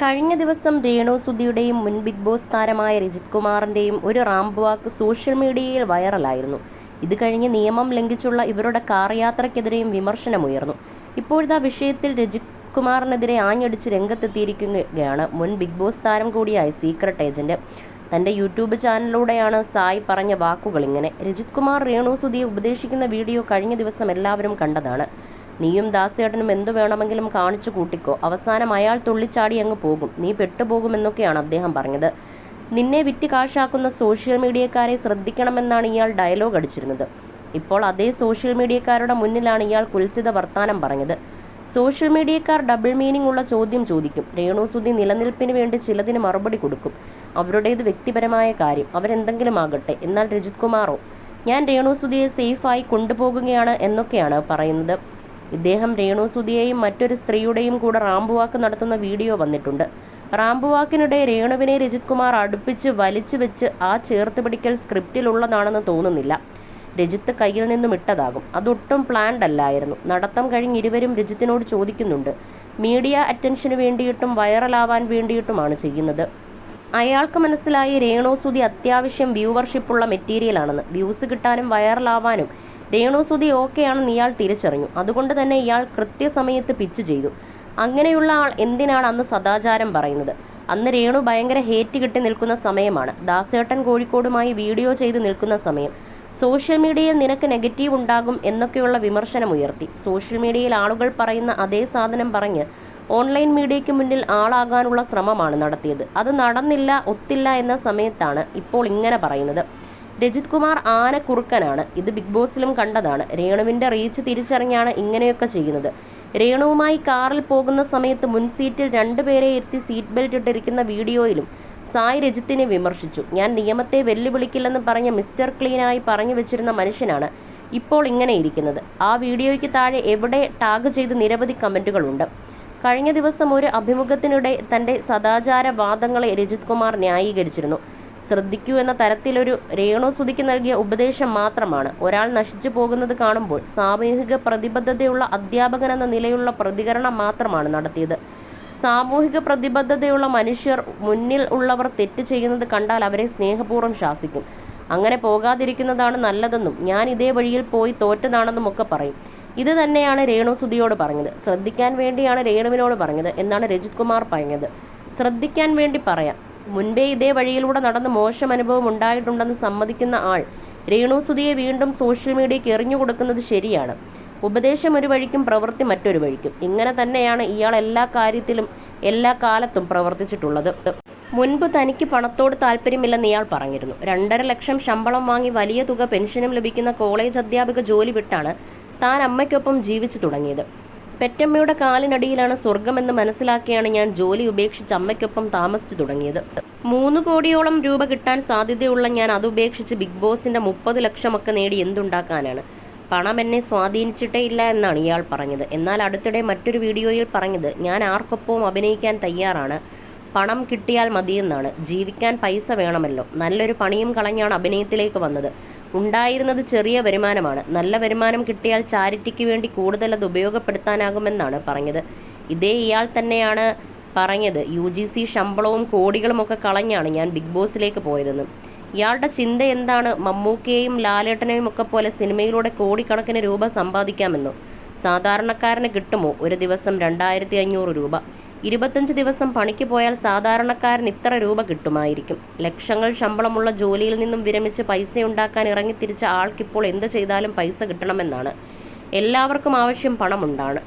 കഴിഞ്ഞ ദിവസം രേണു സുധിയുടെയും മുൻ ബിഗ് ബോസ് താരമായ രജിത് കുമാറിൻ്റെയും ഒരു റാമ്പ് വാക്ക് സോഷ്യൽ മീഡിയയിൽ വൈറലായിരുന്നു. ഇത് കഴിഞ്ഞ് നിയമം ലംഘിച്ചുള്ള ഇവരുടെ കാർ യാത്രയ്ക്കെതിരെയും വിമർശനമുയർന്നു. ഇപ്പോഴത്തെ വിഷയത്തിൽ രജിത് കുമാറിനെതിരെ ആഞ്ഞടിച്ച് രംഗത്തെത്തിയിരിക്കുകയാണ് മുൻ ബിഗ് ബോസ് താരം കൂടിയായ സീക്രട്ട് ഏജന്റ്. തൻ്റെ യൂട്യൂബ് ചാനലിലൂടെയാണ് സായി പറഞ്ഞ വാക്കുകൾ ഇങ്ങനെ. രജിത് കുമാർ രേണു സുധിയെ ഉപദേശിക്കുന്ന വീഡിയോ കഴിഞ്ഞ ദിവസം എല്ലാവരും കണ്ടതാണ്. നീയും ദാസേട്ടനും എന്തു വേണമെങ്കിലും കാണിച്ചു കൂട്ടിക്കോ, അവസാനം അയാൾ തുള്ളിച്ചാടി അങ്ങ് പോകും, നീ പെട്ടുപോകുമെന്നൊക്കെയാണ് അദ്ദേഹം പറഞ്ഞത്. നിന്നെ വിറ്റ് കാശാക്കുന്ന സോഷ്യൽ മീഡിയക്കാരെ ശ്രദ്ധിക്കണമെന്നാണ് ഇയാൾ ഡയലോഗ് അടിച്ചിരുന്നത്. ഇപ്പോൾ അതേ സോഷ്യൽ മീഡിയക്കാരുടെ മുന്നിലാണ് ഇയാൾ കുൽസിത വർത്താനം പറഞ്ഞത്. സോഷ്യൽ മീഡിയക്കാർ ഡബിൾ മീനിങ് ഉള്ള ചോദ്യം ചോദിക്കും. രേണു സുധി നിലനിൽപ്പിന് വേണ്ടി ചിലതിന് മറുപടി കൊടുക്കും. അവരുടേത് വ്യക്തിപരമായ കാര്യം, അവരെന്തെങ്കിലും ആകട്ടെ. എന്നാൽ രജിത് കുമാറോ, ഞാൻ രേണു സുധിയെ സേഫായി കൊണ്ടുപോകുകയാണ് എന്നൊക്കെയാണ് പറയുന്നത്. ഇദ്ദേഹം രേണു സുധിയെയും മറ്റൊരു സ്ത്രീയുടെയും കൂടെ റാമ്പുവാക്ക് നടത്തുന്ന വീഡിയോ വന്നിട്ടുണ്ട്. റാമ്പുവാക്കിനിടെ രേണുവിനെ രജിത് കുമാർ അടുപ്പിച്ച് വലിച്ചു വെച്ച് ആ ചേർത്ത് പിടിക്കൽ സ്ക്രിപ്റ്റിലുള്ളതാണെന്ന് തോന്നുന്നില്ല. രജിത്ത് കയ്യിൽ നിന്നും ഇട്ടതാകും. അതൊട്ടും പ്ലാൻഡ് അല്ലായിരുന്നു. നടത്തം കഴിഞ്ഞ് ഇരുവരും രജിത്തിനോട് ചോദിക്കുന്നുണ്ട്. മീഡിയ അറ്റൻഷന് വേണ്ടിയിട്ടും വൈറലാവാൻ വേണ്ടിയിട്ടുമാണ് ചെയ്യുന്നത്. അയാൾക്ക് മനസ്സിലായി രേണു സുധി അത്യാവശ്യം വ്യൂവർഷിപ്പുള്ള മെറ്റീരിയലാണെന്ന്. വ്യൂസ് കിട്ടാനും വൈറലാവാനും രേണു സുധി ഓക്കെയാണെന്ന് ഇയാൾ തിരിച്ചറിഞ്ഞു. അതുകൊണ്ട് തന്നെ ഇയാൾ കൃത്യസമയത്ത് പിച്ച് ചെയ്തു. അങ്ങനെയുള്ള ആൾ എന്തിനാണ് അന്ന് സദാചാരം പറയുന്നത്? അന്ന് രേണു ഭയങ്കര ഹേറ്റ് കിട്ടി നിൽക്കുന്ന സമയമാണ്. ദാസേട്ടൻ കോഴിക്കോടുമായി വീഡിയോ ചെയ്ത് നിൽക്കുന്ന സമയം. സോഷ്യൽ മീഡിയയിൽ നിനക്ക് നെഗറ്റീവ് ഉണ്ടാകും എന്നൊക്കെയുള്ള വിമർശനമുയർത്തി. സോഷ്യൽ മീഡിയയിൽ ആളുകൾ പറയുന്ന അതേ സാധനം പറഞ്ഞ് ഓൺലൈൻ മീഡിയയ്ക്ക് മുന്നിൽ ആളാകാനുള്ള ശ്രമമാണ് നടത്തിയത്. അത് നടന്നില്ല, ഒത്തില്ല എന്ന സമയത്താണ് ഇപ്പോൾ ഇങ്ങനെ പറയുന്നത്. രജിത് കുമാർ ആനക്കുറുക്കനാണ്. ഇത് ബിഗ് ബോസിലും കണ്ടതാണ്. രേണുവിൻ്റെ റീച്ച് തിരിച്ചറിഞ്ഞാണ് ഇങ്ങനെയൊക്കെ ചെയ്യുന്നത്. രേണുവുമായി കാറിൽ പോകുന്ന സമയത്ത് മുൻ സീറ്റിൽ 2 പേരെ ഇരുത്തി സീറ്റ് ബെൽറ്റ് ഇട്ടിരിക്കുന്ന വീഡിയോയിലും സായി രജിത്തിനെ വിമർശിച്ചു. ഞാൻ നിയമത്തെ വെല്ലുവിളിക്കില്ലെന്ന് പറഞ്ഞ മിസ്റ്റർ ക്ലീനായി പറഞ്ഞു വെച്ചിരുന്ന മനുഷ്യനാണ് ഇപ്പോൾ ഇങ്ങനെ ഇരിക്കുന്നത്. ആ വീഡിയോയ്ക്ക് താഴെ എവിടെ ടാഗ് ചെയ്ത് നിരവധി കമൻറ്റുകളുണ്ട്. കഴിഞ്ഞ ദിവസം ഒരു അഭിമുഖത്തിനിടെ തൻ്റെ സദാചാര വാദങ്ങളെ രജിത് കുമാർ ന്യായീകരിച്ചിരുന്നു. ശ്രദ്ധിക്കൂ എന്ന തരത്തിലൊരു രേണു സുധിക്ക് നൽകിയ ഉപദേശം മാത്രമാണ്. ഒരാൾ നശിച്ചു പോകുന്നത് കാണുമ്പോൾ സാമൂഹിക പ്രതിബദ്ധതയുള്ള അധ്യാപകൻ എന്ന നിലയുള്ള പ്രതികരണം മാത്രമാണ് നടത്തിയത്. സാമൂഹിക പ്രതിബദ്ധതയുള്ള മനുഷ്യർ മുന്നിൽ ഉള്ളവർ തെറ്റ് ചെയ്യുന്നത് കണ്ടാൽ അവരെ സ്നേഹപൂർവ്വം ശാസിക്കും. അങ്ങനെ പോകാതിരിക്കുന്നതാണ് നല്ലതെന്നും ഞാൻ ഇതേ വഴിയിൽ പോയി തോറ്റതാണെന്നും ഒക്കെ പറയും. ഇത് തന്നെയാണ് രേണു സുധിയോട് പറഞ്ഞത്. ശ്രദ്ധിക്കാൻ വേണ്ടിയാണ് രേണുവിനോട് പറഞ്ഞത് എന്നാണ് രജിത് കുമാർ പറഞ്ഞത്. ശ്രദ്ധിക്കാൻ വേണ്ടി പറയാം. മുൻപേ ഇതേ വഴിയിലൂടെ നടന്ന് മോശം അനുഭവം ഉണ്ടായിട്ടുണ്ടെന്ന് സമ്മതിക്കുന്ന ആൾ രേണു സുധിയെ വീണ്ടും സോഷ്യൽ മീഡിയയ്ക്ക് എറിഞ്ഞു കൊടുക്കുന്നത് ശരിയാണ്. ഉപദേശം ഒരു വഴിക്കും പ്രവൃത്തി മറ്റൊരു വഴിക്കും. ഇങ്ങനെ തന്നെയാണ് ഇയാൾ എല്ലാ കാര്യത്തിലും എല്ലാ കാലത്തും പ്രവർത്തിച്ചിട്ടുള്ളത്. മുൻപ് തനിക്ക് പണത്തോട് താല്പര്യമില്ലെന്ന് ഇയാൾ പറഞ്ഞിരുന്നു. 2.5 ലക്ഷം ശമ്പളം വാങ്ങി വലിയ തുക പെൻഷനും ലഭിക്കുന്ന കോളേജ് അധ്യാപിക ജോലി വിട്ടാണ് താൻ അമ്മയ്ക്കൊപ്പം ജീവിച്ചു തുടങ്ങിയത്. പെറ്റമ്മയുടെ കാലിനടിയിലാണ് സ്വർഗമെന്ന് മനസ്സിലാക്കിയാണ് ഞാൻ ജോലി ഉപേക്ഷിച്ച് അമ്മയ്ക്കൊപ്പം താമസിച്ചു തുടങ്ങിയത്. 3 കോടിയോളം രൂപ കിട്ടാൻ സാധ്യതയുള്ള ഞാൻ അതുപേക്ഷിച്ച് ബിഗ് ബോസിന്റെ 30 ലക്ഷമൊക്കെ നേടി എന്തുണ്ടാക്കാനാണ്? പണം എന്നെ സ്വാധീനിച്ചിട്ടേ ഇല്ല എന്നാണ് ഇയാൾ പറഞ്ഞത്. എന്നാൽ അടുത്തിടെ മറ്റൊരു വീഡിയോയിൽ പറഞ്ഞത് ഞാൻ ആർക്കൊപ്പവും അഭിനയിക്കാൻ തയ്യാറാണ്, പണം കിട്ടിയാൽ മതിയെന്നാണ്. ജീവിക്കാൻ പൈസ വേണമല്ലോ. നല്ലൊരു പണിയും കളഞ്ഞാണ് അഭിനയത്തിലേക്ക് വന്നത്. ഉണ്ടായിരുന്നത് ചെറിയ വരുമാനമാണ്. നല്ല വരുമാനം കിട്ടിയാൽ ചാരിറ്റിക്ക് വേണ്ടി കൂടുതൽ അത് ഉപയോഗപ്പെടുത്താനാകുമെന്നാണ് പറഞ്ഞത്. ഇതേ ഇയാൾ തന്നെയാണ് പറഞ്ഞത് UGC ശമ്പളവും കോടികളുമൊക്കെ കളഞ്ഞാണ് ഞാൻ ബിഗ് ബോസിലേക്ക് പോയതെന്ന്. ഇയാളുടെ ചിന്ത എന്താണ്? മമ്മൂക്കയെയും ലാലേട്ടനെയും ഒക്കെ പോലെ സിനിമയിലൂടെ കോടിക്കണക്കിന് രൂപ സമ്പാദിക്കാമെന്നോ? സാധാരണക്കാരന് കിട്ടുമോ ഒരു ദിവസം 2500 രൂപ? 25 ദിവസം പണിക്ക് പോയാൽ സാധാരണക്കാരൻ ഇത്ര രൂപ കിട്ടുമായിരിക്കും. ലക്ഷങ്ങൾ ശമ്പളമുള്ള ജോലിയിൽ നിന്നും വിരമിച്ച് പൈസയുണ്ടാക്കാൻ ഇറങ്ങിത്തിരിച്ച ആൾക്കിപ്പോൾ എന്ത് ചെയ്താലും പൈസ കിട്ടണമെന്നാണ്. എല്ലാവർക്കും ആവശ്യം പണമുണ്ടാണ്.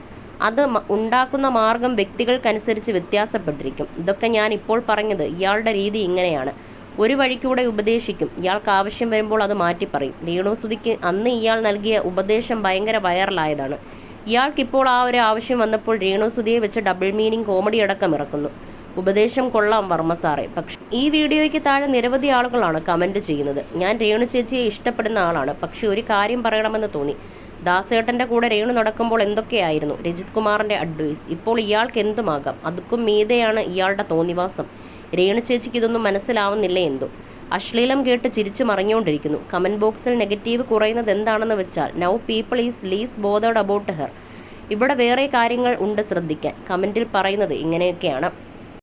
അത് ഉണ്ടാക്കുന്ന മാർഗം വ്യക്തികൾക്കനുസരിച്ച് വ്യത്യാസപ്പെട്ടിരിക്കും. ഇതൊക്കെ ഞാൻ ഇപ്പോൾ പറഞ്ഞത്. ഇയാളുടെ രീതി ഇങ്ങനെയാണ്. ഒരു വഴിക്കൂടെ ഉപദേശിക്കും. ഇയാൾക്ക് ആവശ്യം വരുമ്പോൾ അത് മാറ്റിപ്പറയും. രേണു സുധിക്ക് അന്ന് ഇയാൾ നൽകിയ ഉപദേശം ഭയങ്കര വൈറലായതാണ്. ഇയാൾക്കിപ്പോൾ ആ ഒരു ആവശ്യം വന്നപ്പോൾ രേണു സുധിയെ വെച്ച് ഡബിൾ മീനിങ് കോമഡി അടക്കം ഇറക്കുന്നു. ഉപദേശം കൊള്ളാം വർമ്മ സാറേ. പക്ഷേ ഈ വീഡിയോയ്ക്ക് താഴെ നിരവധി ആളുകളാണ് കമൻറ്റ് ചെയ്യുന്നത്. ഞാൻ രേണു ചേച്ചിയെ ഇഷ്ടപ്പെടുന്ന ആളാണ്, പക്ഷേ ഒരു കാര്യം പറയണമെന്ന് തോന്നി. ദാസേട്ടൻ്റെ കൂടെ രേണു നടക്കുമ്പോൾ എന്തൊക്കെയായിരുന്നു രജിത് കുമാറിൻ്റെ അഡ്വൈസ്? ഇപ്പോൾ ഇയാൾക്ക് എന്തുമാകാം. അതുക്കും മീതെയാണ് ഇയാളുടെ തോന്നിവാസം. രേണു ചേച്ചിക്ക് ഇതൊന്നും മനസ്സിലാവുന്നില്ലേ എന്തോ. അശ്ലീലം കേട്ട് ചിരിച്ചു മറിഞ്ഞുകൊണ്ടിരിക്കുന്നു. കമൻറ്റ് ബോക്സിൽ നെഗറ്റീവ് കുറയുന്നത് എന്താണെന്ന് വെച്ചാൽ now people is lease bothered about her. ഇവിടെ വേറെ കാര്യങ്ങൾ ഉണ്ട് ശ്രദ്ധിക്കാൻ. കമൻറ്റിൽ പറയുന്നത് ഇങ്ങനെയൊക്കെയാണ്.